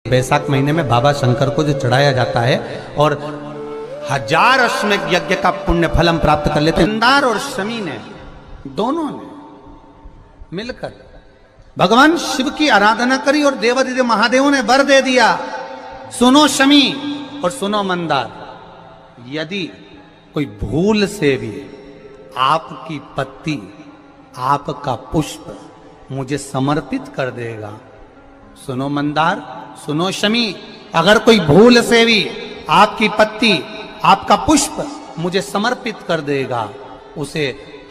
वैशाख महीने में बाबा शंकर को जो चढ़ाया जाता है और 1000 अश्वमेध यज्ञ का पुण्य फल हम प्राप्त कर लेते हैं। मंदार और शमी ने दोनों ने मिलकर भगवान शिव की आराधना करी और देवादिदेव महादेव ने वर दे दिया, सुनो शमी और सुनो मंदार, यदि कोई भूल से भी आपकी पत्ती आपका पुष्प मुझे समर्पित कर देगा, सुनो मंदार सुनो शमी, अगर कोई भूल से भी आपकी पत्ती आपका पुष्प मुझे समर्पित कर देगा, उसे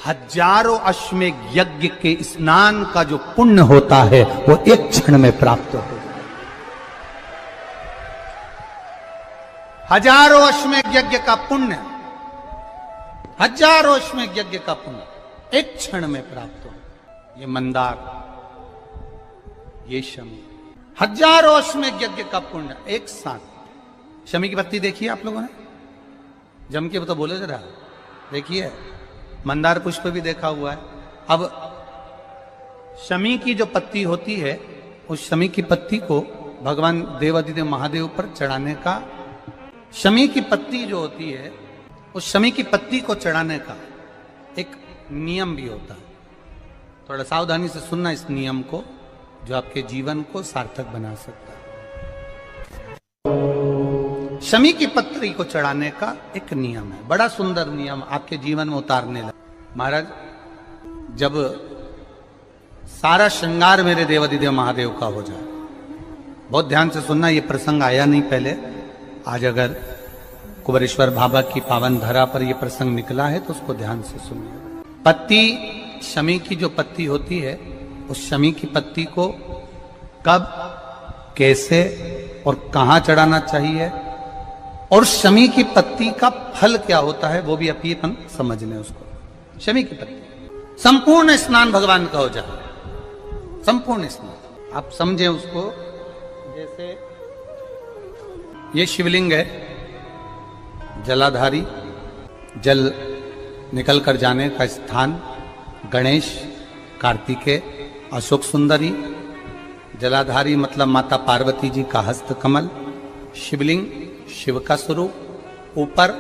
1000 अश्वमेध यज्ञ के स्नान का जो पुण्य होता है वो एक क्षण में प्राप्त हो जाए। 1000 अश्वमेध यज्ञ का पुण्य, 1000 अश्वमेध यज्ञ का पुण्य एक क्षण में प्राप्त हो। ये मंदार, ये शमी, 1000 अश्वमेध यज्ञ का पुण्य एक साथ। शमी की पत्ती देखिए आप लोगों ने, जम के तो बोले जरा, देखिए मंदार पुष्प भी देखा हुआ है। अब शमी की जो पत्ती होती है, उस शमी की पत्ती को भगवान देवादिदेव महादेव पर चढ़ाने का, शमी की पत्ती जो होती है उस शमी की पत्ती को चढ़ाने का एक नियम भी होता है। थोड़ा सावधानी से सुनना इस नियम को, जो आपके जीवन को सार्थक बना सकता है। शमी की पत्री को चढ़ाने का एक नियम है, बड़ा सुंदर नियम, आपके जीवन में उतारने लगा। महाराज, जब सारा श्रृंगार मेरे देवादिदेव महादेव का हो जाए, बहुत ध्यान से सुनना, ये प्रसंग आया नहीं पहले, आज अगर कुबेरेश्वर बाबा की पावन धरा पर यह प्रसंग निकला है तो उसको ध्यान से सुनिए। पत्ती, शमी की जो पत्ती होती है, उस शमी की पत्ती को कब, कैसे और कहां चढ़ाना चाहिए, और शमी की पत्ती का फल क्या होता है, वो भी अभी अपन समझ लें उसको। शमी की पत्ती, संपूर्ण स्नान भगवान का हो जाए, संपूर्ण स्नान आप समझें उसको। जैसे ये शिवलिंग है, जलाधारी, जल निकल कर जाने का स्थान, गणेश, कार्तिकेय, अशोक सुंदरी, जलाधारी मतलब माता पार्वती जी का हस्त कमल, शिवलिंग शिव का स्वरूप, ऊपर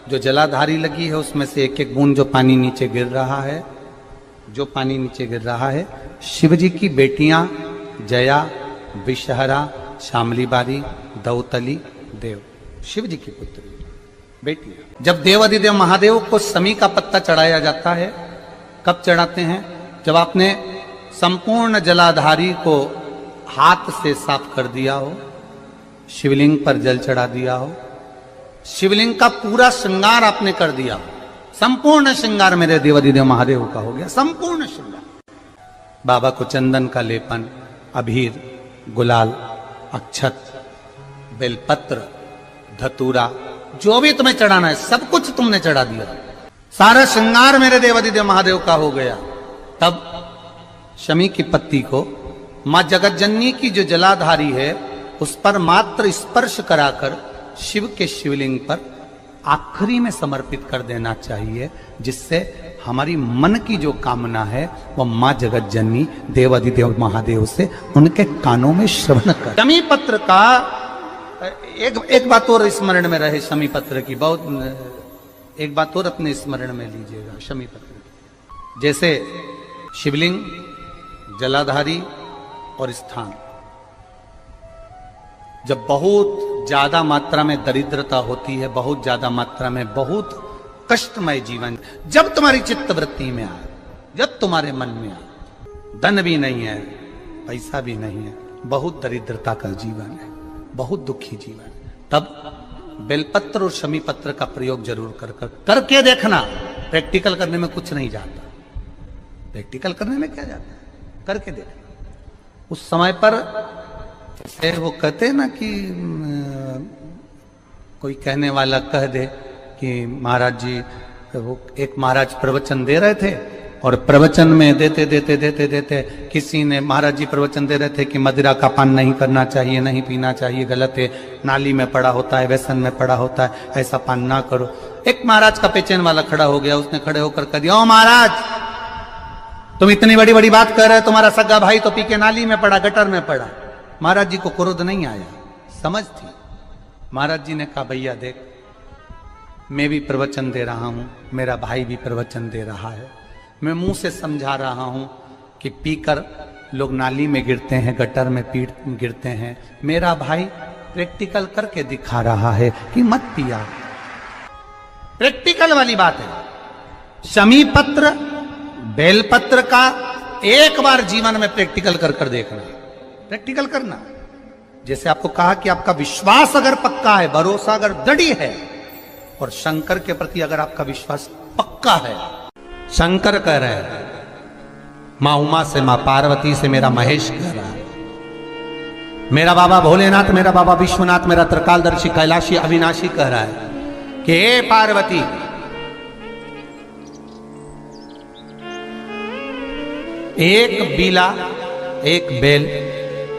जो जलाधारी लगी है उसमें से एक एक बूंद जो पानी नीचे गिर रहा है, जो पानी नीचे गिर रहा है, शिव जी की बेटियां जया, विषहरा, शामली बारी, दौतली, देव, शिव जी की पुत्री बेटियां। जब देवादिदेव महादेव को शमी का पत्ता चढ़ाया जाता है, कब चढ़ाते हैं, जब आपने संपूर्ण जलाधारी को हाथ से साफ कर दिया हो, शिवलिंग पर जल चढ़ा दिया हो, शिवलिंग का पूरा श्रृंगार आपने कर दिया हो, संपूर्ण श्रृंगार मेरे देवादिदेव महादेव का हो गया, संपूर्ण श्रृंगार। बाबा को चंदन का लेपन, अबीर, गुलाल, अक्षत, बेलपत्र, धतूरा, जो भी तुम्हें चढ़ाना है सब कुछ तुमने चढ़ा दिया, सारा श्रृंगार मेरे देवादिदेव महादेव का हो गया। तब शमी की पत्ती को मां जगतजननी की जो जलाधारी है उस पर मात्र स्पर्श कराकर शिव के शिवलिंग पर आखिरी में समर्पित कर देना चाहिए, जिससे हमारी मन की जो कामना है वह मां जगतजननी देवादिदेव महादेव से उनके कानों में श्रवण कर। शमी पत्र का एक बात और स्मरण में रहे, शमी पत्र की बहुत एक बात और अपने स्मरण में लीजिएगा। शमी पत्र जैसे शिवलिंग, जलाधारी और स्थान, जब बहुत ज्यादा मात्रा में दरिद्रता होती है, बहुत ज्यादा मात्रा में बहुत कष्टमय जीवन, जब तुम्हारी चित्तवृत्ति में आए, जब तुम्हारे मन में आए, धन भी नहीं है, पैसा भी नहीं है, बहुत दरिद्रता का जीवन है, बहुत दुखी जीवन है, तब बेलपत्र और शमी पत्र का प्रयोग जरूर करके देखना। प्रैक्टिकल करने में कुछ नहीं जाता, प्रैक्टिकल करने में क्या जाता है, करके देखना। उस समय पर वो कहते हैं ना कि कोई कहने वाला कह दे कि महाराज जी, वो एक महाराज प्रवचन दे रहे थे और प्रवचन में देते देते देते देते किसी ने, महाराज जी प्रवचन दे रहे थे कि मदिरा का पान नहीं करना चाहिए, नहीं पीना चाहिए, गलत है, नाली में पड़ा होता है, व्यसन में पड़ा होता है, ऐसा पान ना करो। एक महाराज का पेचेन वाला खड़ा हो गया, उसने खड़े होकर कह दिया, ओ महाराज तुम इतनी बड़ी बड़ी बात कर रहे हो, तुम्हारा सगा भाई तो पी के नाली में पड़ा, गटर में पड़ा, महाराज जी को क्रोध नहीं आया, समझ थी। महाराज जी ने कहा भैया देख, मैं भी प्रवचन दे रहा हूं, मेरा भाई भी प्रवचन दे रहा है, मैं मुंह से समझा रहा हूं कि पीकर लोग नाली में गिरते हैं, गटर में गिरते हैं, मेरा भाई प्रैक्टिकल करके दिखा रहा है कि मत पिया। प्रैक्टिकल वाली बात है। शमी पत्र, बेलपत्र का एक बार जीवन में प्रैक्टिकल कर कर देखना, प्रैक्टिकल करना। जैसे आपको कहा कि आपका विश्वास अगर पक्का है, भरोसा अगर दृढ़ है, और शंकर के प्रति अगर आपका विश्वास पक्का है, शंकर कह रहे हैं, मां उमा से, मां पार्वती से, मेरा महेश कह रहा है, मेरा बाबा भोलेनाथ, मेरा बाबा विश्वनाथ, मेरा त्रिकालदर्शी कैलाशी अविनाशी कह रहा है कि हे पार्वती, एक बीला, एक बेल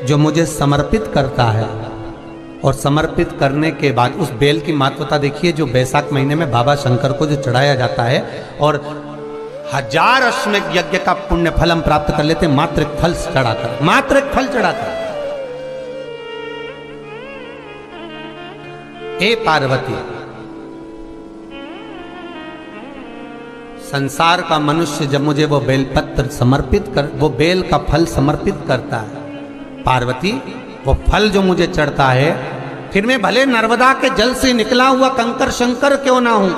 जो मुझे समर्पित करता है, और समर्पित करने के बाद उस बेल की महत्वता देखिए, जो बैसाख महीने में बाबा शंकर को जो चढ़ाया जाता है, और 1000 अश्वमेध यज्ञ का पुण्य फल हम प्राप्त कर लेते, मात्र एक फल चढ़ाकर, मात्र एक फल चढ़ाकर। हे पार्वती, संसार का मनुष्य जब मुझे वो बेलपत्र समर्पित कर, वो बेल का फल समर्पित करता है, पार्वती वो फल जो मुझे चढ़ता है, फिर मैं भले नर्मदा के जल से निकला हुआ कंकर शंकर क्यों ना हूं,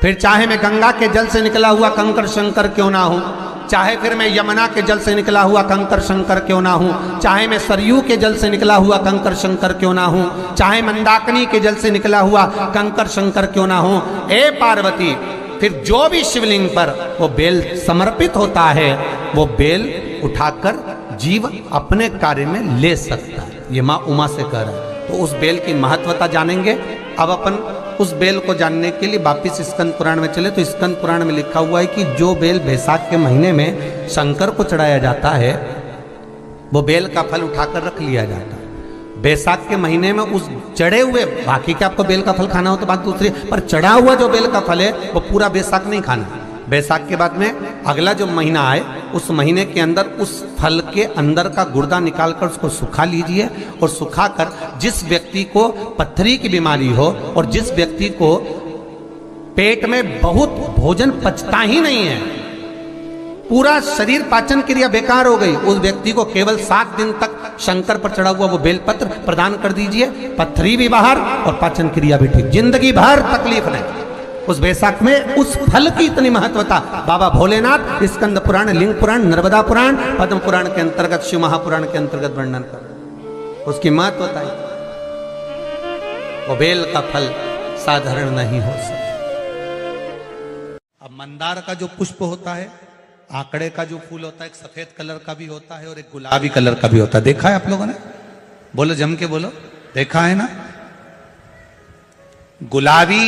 फिर चाहे मैं गंगा के जल से निकला हुआ कंकर शंकर क्यों ना हूं, चाहे फिर मैं यमुना के जल से निकला हुआ कंकर शंकर क्यों ना हूं, चाहे मैं सरयू के जल से निकला हुआ कंकर शंकर क्यों ना हूं, चाहे मंदाकिनी के जल से निकला हुआ कंकर शंकर क्यों ना हूं, हे पार्वती, फिर जो भी शिवलिंग पर वो बेल समर्पित होता है, वो बेल उठाकर जीव अपने कार्य में ले सकता है। ये मां उमा से कह रहा है। तो उस बेल की महत्वता जानेंगे। अब अपन उस बेल को जानने के लिए वापिस स्कंद पुराण में चले, तो स्कंद पुराण में लिखा हुआ है कि जो बेल बैसाख के महीने में शंकर को चढ़ाया जाता है, वो बेल का फल उठाकर रख लिया जाता है। बैसाख के महीने में उस चढ़े हुए, बाकी के आपको बेल का फल खाना हो तो बात दूसरी, पर चढ़ा हुआ जो बेल का फल है वो पूरा बैसाख नहीं खाना। बैसाख के बाद में अगला जो महीना आए, उस महीने के अंदर उस फल के अंदर का गुर्दा निकालकर उसको सुखा लीजिए, और सुखाकर जिस व्यक्ति को पथरी की बीमारी हो और जिस व्यक्ति को पेट में बहुत भोजन पचता ही नहीं है, पूरा शरीर पाचन क्रिया बेकार हो गई, उस व्यक्ति को केवल 7 दिन तक शंकर पर चढ़ा हुआ वो बेलपत्र प्रदान कर दीजिए, पथरी भी बाहर और पाचन क्रिया भी ठीक, जिंदगी भर तकलीफ नहीं। उस बैसाख में उस फल की इतनी महत्वता बाबा भोलेनाथ स्कंद पुराण, लिंग पुराण, नर्मदा पुराण, पद्म पुराण के अंतर्गत, शिव महापुराण के अंतर्गत वर्णन कर, उसकी महत्वता है। वो बेल का फल साधारण नहीं हो सकता। अब मंदार का जो पुष्प होता है, आंकड़े का जो फूल होता है, एक सफेद कलर का भी होता है और एक गुलाबी कलर का भी होता है। देखा है आप लोगों ने? बोलो, जम के बोलो, देखा है ना? गुलाबी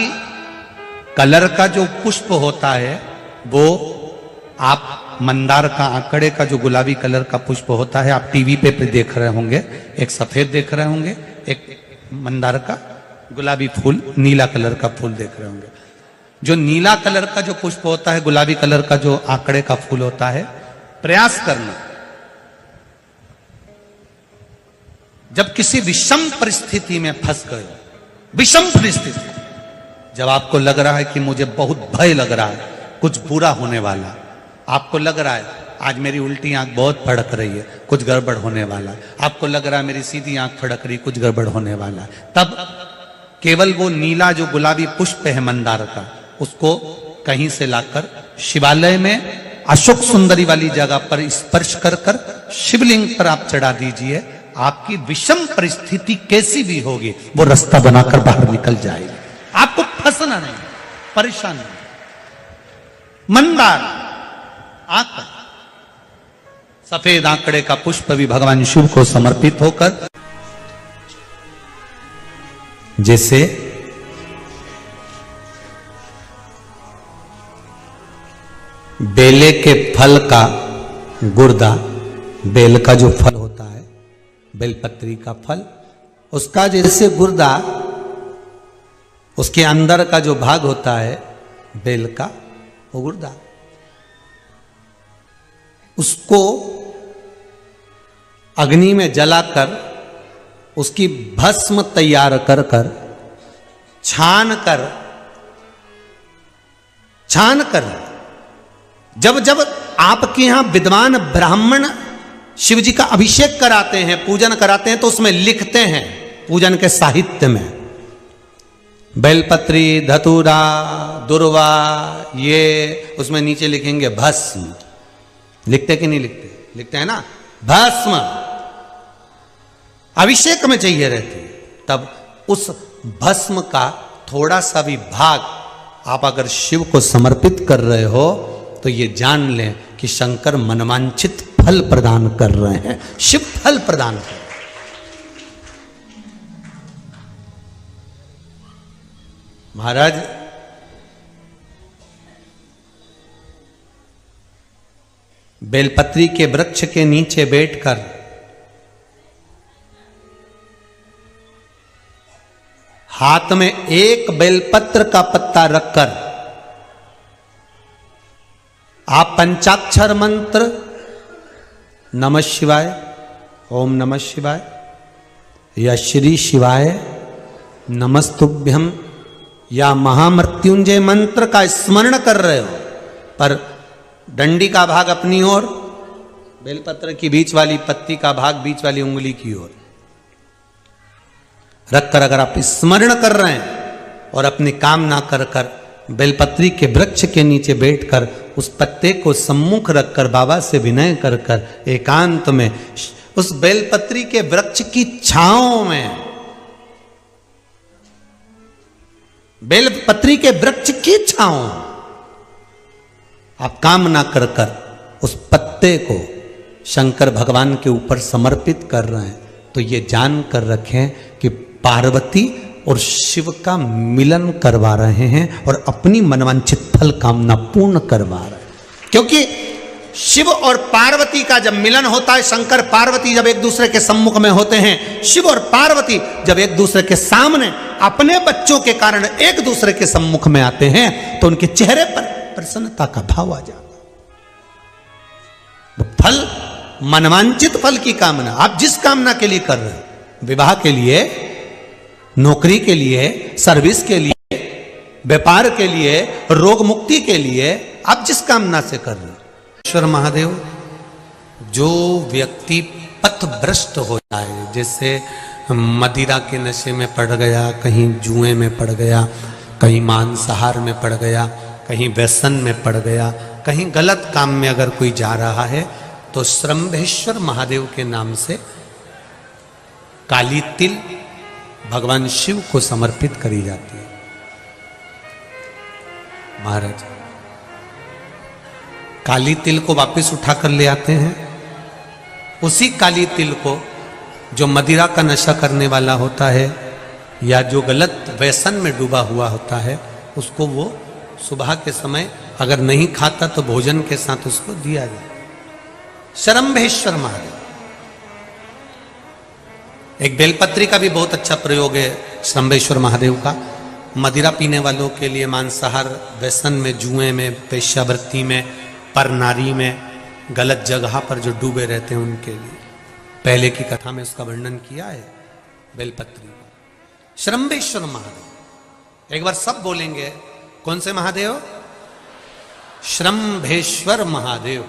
कलर का जो पुष्प होता है, वो आप मंदार का, आंकड़े का जो गुलाबी कलर का पुष्प होता है, आप टीवी पे देख रहे होंगे, एक सफेद देख रहे होंगे, एक मंदार का गुलाबी फूल, नीला कलर का फूल देख रहे होंगे। जो नीला कलर का जो पुष्प होता है, गुलाबी कलर का जो आंकड़े का फूल होता है, प्रयास करना, जब किसी विषम परिस्थिति में फंस गए, विषम परिस्थिति, जब आपको लग रहा है कि मुझे बहुत भय लग रहा है, कुछ बुरा होने वाला, आपको लग रहा है आज मेरी उल्टी आंख बहुत फड़क रही है, कुछ गड़बड़ होने वाला है, आपको लग रहा है मेरी सीधी आंख फड़क रही, कुछ गड़बड़ होने वाला है, तब केवल वो नीला जो गुलाबी पुष्प है मंदार का, उसको कहीं से लाकर शिवालय में अशोक सुंदरी वाली जगह पर स्पर्श कर कर शिवलिंग पर आप चढ़ा दीजिए। आपकी विषम परिस्थिति कैसी भी होगी, वो रास्ता बनाकर बाहर निकल जाएगी, आपको फंसना नहीं, परेशान नहीं। मंदार आंकड़ा, सफेद आंकड़े का पुष्प भी भगवान शिव को समर्पित होकर, जैसे बेले के फल का गुर्दा, बेल का जो फल होता है, बेलपत्री का फल, उसका जैसे गुर्दा, उसके अंदर का जो भाग होता है बेल का, वो गुर्दा, उसको अग्नि में जलाकर उसकी भस्म तैयार कर कर छान कर जब जब आपके यहां विद्वान ब्राह्मण शिव जी का अभिषेक कराते हैं, पूजन कराते हैं, तो उसमें लिखते हैं पूजन के साहित्य में बेलपत्री, धतूरा, दुर्वा, ये उसमें नीचे लिखेंगे भस्म। लिखते कि नहीं लिखते? लिखते हैं ना, भस्म अभिषेक में चाहिए रहती है। तब उस भस्म का थोड़ा सा भी भाग आप अगर शिव को समर्पित कर रहे हो तो ये जान लें कि शंकर मनवांछित फल प्रदान कर रहे हैं, शिव फल प्रदान कर रहे हैं। महाराज बेलपत्री के वृक्ष के नीचे बैठकर हाथ में एक बेलपत्र का पत्ता रखकर आप पंचाक्षर मंत्र नमः शिवाय, ओम नमः शिवाय या श्री शिवाय नमस्तुभ्यम या महामृत्युंजय मंत्र का स्मरण कर रहे हो, पर डंडी का भाग अपनी ओर, बेलपत्र की बीच वाली पत्ती का भाग बीच वाली उंगली की ओर रखकर अगर आप स्मरण कर रहे हैं और अपनी कामना कर कर बेलपत्री के वृक्ष के नीचे बैठकर उस पत्ते को सम्मुख रखकर बाबा से विनय कर कर एकांत में उस बेलपत्री के वृक्ष की छांव में, बेलपत्री के वृक्ष की छांव आप कामना कर कर उस पत्ते को शंकर भगवान के ऊपर समर्पित कर रहे हैं, तो ये जान कर रखें कि पार्वती और शिव का मिलन करवा रहे हैं और अपनी मनवांछित फल कामना पूर्ण करवा रहे हैं। क्योंकि शिव और पार्वती का जब मिलन होता है, शंकर पार्वती जब एक दूसरे के सम्मुख में होते हैं, शिव और पार्वती जब एक दूसरे के सामने अपने बच्चों के कारण एक दूसरे के सम्मुख में आते हैं, तो उनके चेहरे पर प्रसन्नता का भाव आ जाता है। फल, मनवांचित फल की कामना आप जिस कामना के लिए कर रहे हो, विवाह के लिए, नौकरी के लिए, सर्विस के लिए, व्यापार के लिए, रोग मुक्ति के लिए, आप जिस कामना से कर रहे हो, ईश्वर महादेव, जो व्यक्ति पथभ्रष्ट हो जाए, जैसे मदिरा के नशे में पड़ गया, कहीं जुए में पड़ गया, कहीं मांसाहार में पड़ गया, कहीं व्यसन में पड़ गया, कहीं गलत काम में अगर कोई जा रहा है, तो श्रंभेश्वर महादेव के नाम से काली तिल भगवान शिव को समर्पित करी जाती है। महाराज काली तिल को वापस उठाकर ले आते हैं, उसी काली तिल को जो मदिरा का नशा करने वाला होता है या जो गलत व्यसन में डूबा हुआ होता है, उसको वो सुबह के समय अगर नहीं खाता तो भोजन के साथ उसको दिया जाए। श्रंभेश्वर महादेव, एक बेलपत्री का भी बहुत अच्छा प्रयोग है श्रंभेश्वर महादेव का, मदिरा पीने वालों के लिए, मांसाहार, व्यसन में, जुए में, वेश्यावृत्ति में, पर नारी में, गलत जगह पर जो डूबे रहते हैं उनके लिए। पहले की कथा में उसका वर्णन किया है बेलपत्री को। श्रंभेश्वर महादेव, एक बार सब बोलेंगे, कौन से महादेव? श्रंभेश्वर महादेव।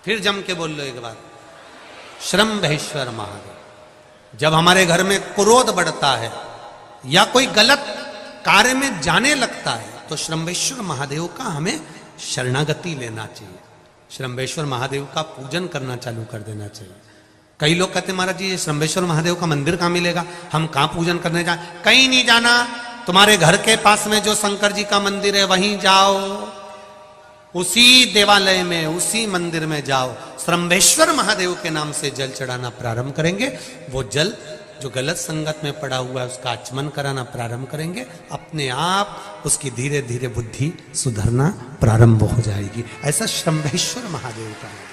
फिर जम के बोल लो एक बार, श्रंभेश्वर महादेव। जब हमारे घर में क्रोध बढ़ता है या कोई गलत कार्य में जाने लगता है, तो श्रंभेश्वर महादेव का हमें शरणागति लेना चाहिए, श्रंभेश्वर महादेव का पूजन करना चालू कर देना चाहिए। कई लोग कहते हैं महाराज जी ये श्रंभेश्वर महादेव का मंदिर कहाँ मिलेगा, हम कहाँ पूजन करने जाए? कहीं नहीं जाना, तुम्हारे घर के पास में जो शंकर जी का मंदिर है वहीं जाओ, उसी देवालय में, उसी मंदिर में जाओ, श्रंभेश्वर महादेव के नाम से जल चढ़ाना प्रारंभ करेंगे। वो जल जो गलत संगत में पड़ा हुआ है उसका आचमन कराना प्रारंभ करेंगे, अपने आप उसकी धीरे धीरे बुद्धि सुधरना प्रारंभ हो जाएगी। ऐसा श्रंभेश्वर महादेव का है।